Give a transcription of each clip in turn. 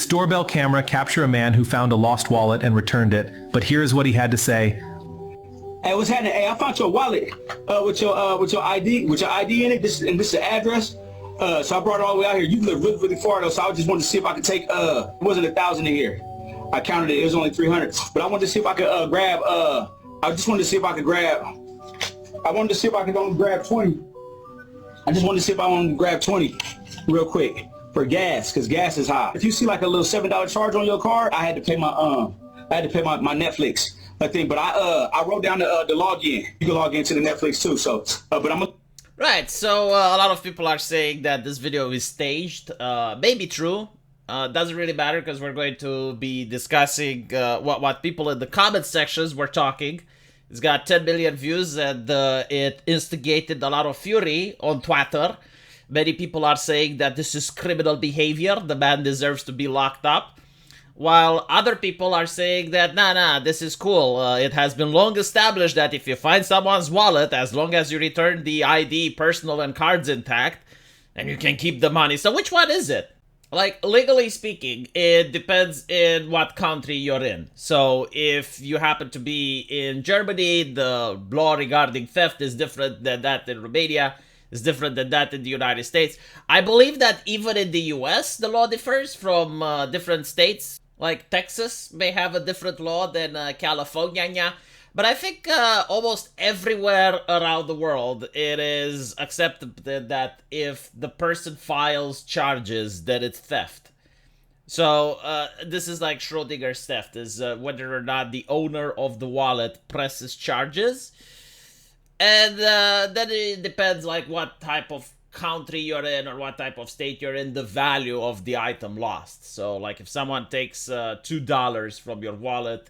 Doorbell camera capture a man who found a lost wallet and returned it, but here's what he had to say. Hey, what's happening? Hey, I found your wallet with your ID in it. This is the address. So I brought it all the way out here. You live really, really far though, so I just wanted to see if I could take it wasn't 1,000 in here. I counted it, it was only 300. But I wanted to see if I could grab I just wanted to see if I could grab I wanted to see if I could only grab 20. I just wanted to see if I wanted to grab 20 real quick for gas, because gas is high. If you see like a little $7 charge on your card, I had to pay my my Netflix thing, but I wrote down the login. You can log into the Netflix too. So, but I'm right. So a lot of people are saying that this video is staged. Maybe true. Doesn't really matter because we're going to be discussing what people in the comment sections were talking. It's got 10 million views and it instigated a lot of fury on Twitter. Many people are saying that this is criminal behavior. The man deserves to be locked up. While other people are saying that, nah, this is cool. It has been long established that if you find someone's wallet, as long as you return the ID, personal, and cards intact, then you can keep the money. So which one is it? Like, legally speaking, it depends in what country you're in. So if you happen to be in Germany, the law regarding theft is different than that in Romania. It's different than that in the United States. I believe that even in the US, the law differs from different states. Like Texas may have a different law than California. But I think almost everywhere around the world, it is accepted that if the person files charges, that it's theft. So this is like Schrodinger's theft, is whether or not the owner of the wallet presses charges. And then it depends like what type of country you're in or what type of state you're in, the value of the item lost. So like if someone takes $2 from your wallet,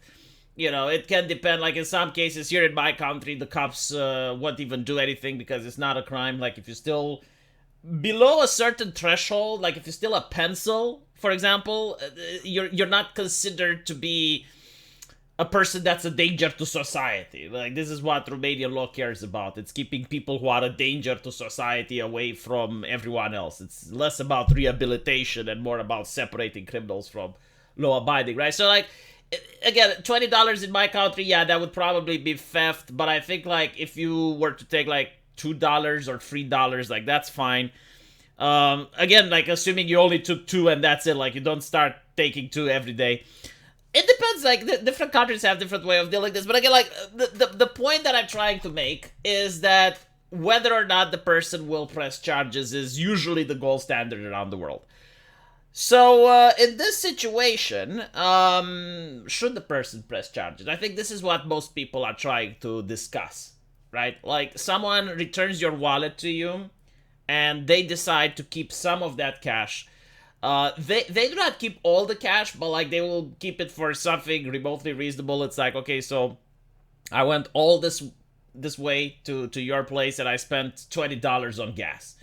you know, it can depend. Like in some cases here in my country, the cops won't even do anything because it's not a crime. Like if you're still below a certain threshold, like if you're still a pencil, for example, you're not considered to be a person that's a danger to society. Like this is what Romanian law cares about. It's keeping people who are a danger to society away from everyone else. It's less about rehabilitation and more about separating criminals from law-abiding, right? So like, again, $20 in my country, yeah, that would probably be theft. But I think like if you were to take like $2 or $3, like that's fine. Again, like assuming you only took 2 and that's it, like you don't start taking 2 every day. It depends, like, different countries have different way of dealing with this. But again, like, the point that I'm trying to make is that whether or not the person will press charges is usually the gold standard around the world. So, in this situation, should the person press charges? I think this is what most people are trying to discuss, right? Like, someone returns your wallet to you, and they decide to keep some of that cash. They do not keep all the cash, but like they will keep it for something remotely reasonable. It's like, okay, so I went all this way to your place and I spent $20 on gas.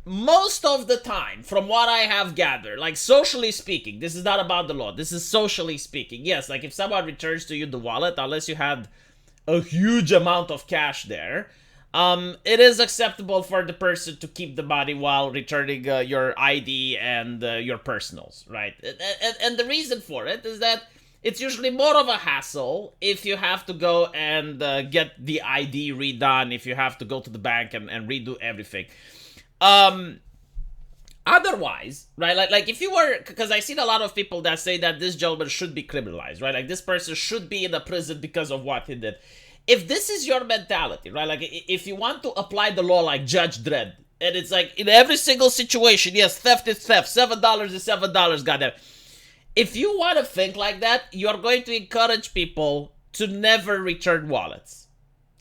Most of the time, from what I have gathered, like socially speaking, this is not about the law, this is socially speaking. Yes, like if someone returns to you the wallet, unless you had a huge amount of cash there, it is acceptable for the person to keep the money while returning your ID and your personals, right? And the reason for it is that it's usually more of a hassle if you have to go and get the ID redone, if you have to go to the bank and redo everything. Otherwise, right, like if you were, because I've seen a lot of people that say that this gentleman should be criminalized, right? Like this person should be in a prison because of what he did. If this is your mentality, right, like if you want to apply the law like Judge Dredd, and it's like in every single situation, yes, theft is theft, $7 is $7, goddamn. If you want to think like that, you're going to encourage people to never return wallets.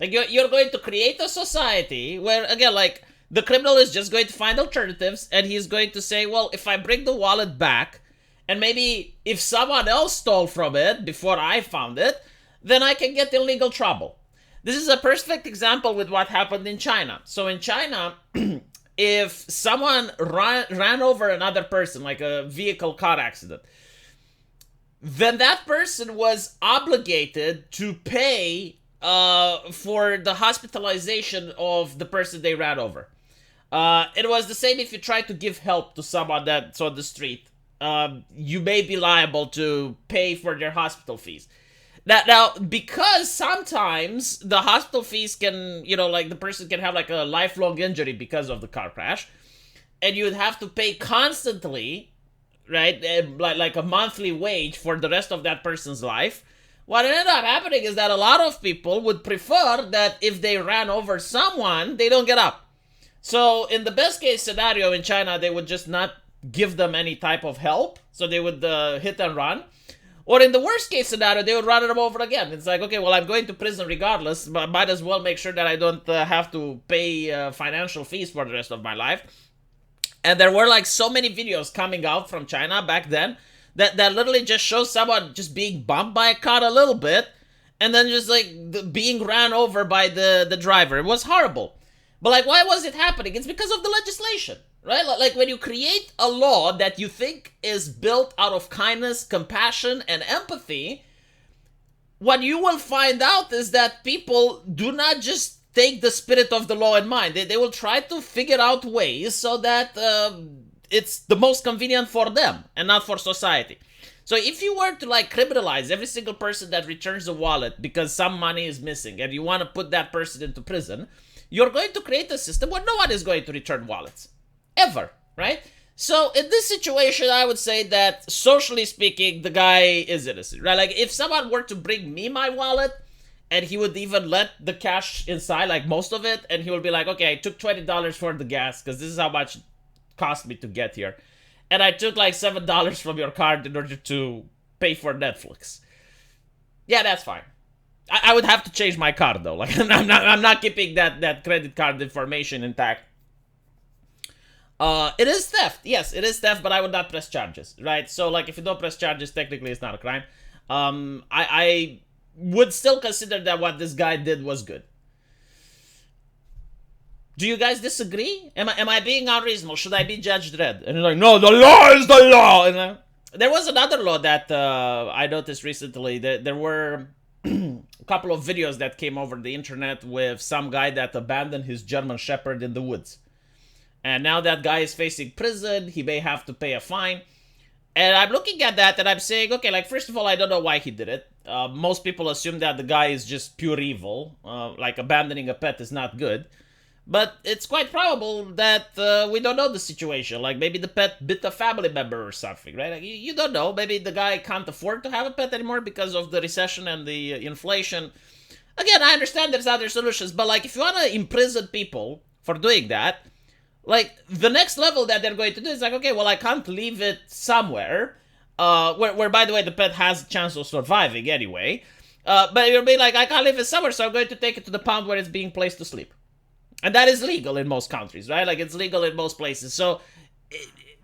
Like you're going to create a society where, again, like the criminal is just going to find alternatives, and he's going to say, well, if I bring the wallet back, and maybe if someone else stole from it before I found it, then I can get in legal trouble. This is a perfect example with what happened in China. So in China, if someone ran over another person, like a vehicle car accident, then that person was obligated to pay for the hospitalization of the person they ran over. It was the same if you try to give help to someone that's on the street. You may be liable to pay for their hospital fees. Now, because sometimes the hospital fees can, like the person can have like a lifelong injury because of the car crash, and you'd have to pay constantly, right? Like a monthly wage for the rest of that person's life. What ended up happening is that a lot of people would prefer that if they ran over someone, they don't get up. So in the best case scenario in China, they would just not give them any type of help. So they would hit and run. Or in the worst case scenario, they would run them over again. It's like, okay, well, I'm going to prison regardless, but I might as well make sure that I don't have to pay financial fees for the rest of my life. And there were like so many videos coming out from China back then that literally just shows someone just being bumped by a car a little bit and then just like being ran over by the driver. It was horrible. But like, why was it happening? It's because of the legislation. Right? Like when you create a law that you think is built out of kindness, compassion, and empathy, what you will find out is that people do not just take the spirit of the law in mind. They will try to figure out ways so that it's the most convenient for them and not for society. So if you were to like criminalize every single person that returns a wallet because some money is missing and you want to put that person into prison, you're going to create a system where no one is going to return wallets. Ever, right? So in this situation, I would say that socially speaking, the guy is innocent, right? Like if someone were to bring me my wallet and he would even let the cash inside, like most of it, and he would be like, okay, I took $20 for the gas because this is how much it cost me to get here. And I took like $7 from your card in order to pay for Netflix. Yeah, that's fine. I would have to change my card though. Like I'm not keeping that credit card information intact. It is theft. Yes, it is theft, but I would not press charges, right? So, like, if you don't press charges, technically it's not a crime. I would still consider that what this guy did was good. Do you guys disagree? Am I being unreasonable? Should I be judged red? And you're like, no, the law is the law. And there was another law that I noticed recently. There were a couple of videos that came over the internet with some guy that abandoned his German Shepherd in the woods. And now that guy is facing prison. He may have to pay a fine. And I'm looking at that and I'm saying, okay, like, first of all, I don't know why he did it. Most people assume that the guy is just pure evil. Like, abandoning a pet is not good. But it's quite probable that we don't know the situation. Like, maybe the pet bit a family member or something, right? Like, you don't know. Maybe the guy can't afford to have a pet anymore because of the recession and the inflation. Again, I understand there's other solutions. But, like, if you want to imprison people for doing that, like, the next level that they're going to do is like, okay, well, I can't leave it somewhere, where by the way, the pet has a chance of surviving anyway. But you'll be like, I can't leave it somewhere, so I'm going to take it to the pound where it's being placed to sleep. And that is legal in most countries, right? Like, it's legal in most places. So,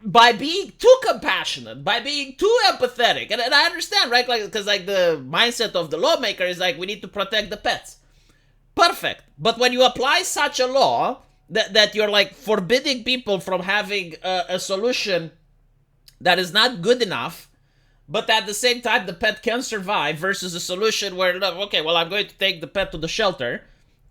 by being too compassionate, by being too empathetic, and I understand, right? Like, because, like, the mindset of the lawmaker is like, we need to protect the pets. Perfect. But when you apply such a law, that you're like forbidding people from having a solution that is not good enough, but at the same time the pet can survive, versus a solution where, okay, well, I'm going to take the pet to the shelter,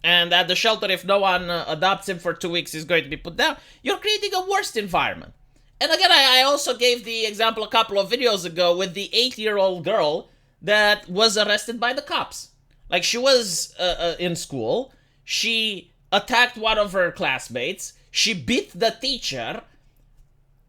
and at the shelter, if no one adopts him for 2 weeks, he's going to be put down. You're creating a worse environment. And again, I also gave the example a couple of videos ago with the 8-year-old girl that was arrested by the cops. Like, she was in school, she attacked one of her classmates, she beat the teacher.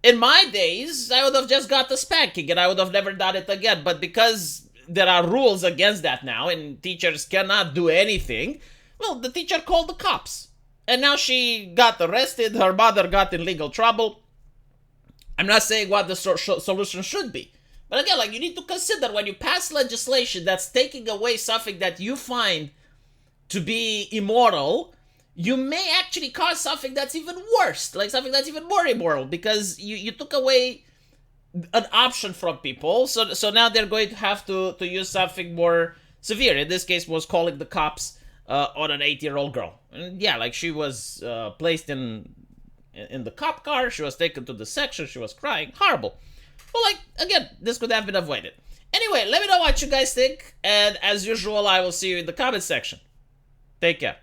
In my days, I would have just got a spanking and I would have never done it again. But because there are rules against that now and teachers cannot do anything, well, the teacher called the cops. And now she got arrested, her mother got in legal trouble. I'm not saying what the solution should be. But again, like, you need to consider when you pass legislation that's taking away something that you find to be immoral, you may actually cause something that's even worse, like something that's even more immoral, because you took away an option from people, so now they're going to have to use something more severe. In this case, was calling the cops on an 8-year-old girl. And yeah, like, she was placed in the cop car, she was taken to the section, she was crying, horrible. Well, like, again, this could have been avoided. Anyway, let me know what you guys think, and as usual, I will see you in the comment section. Take care.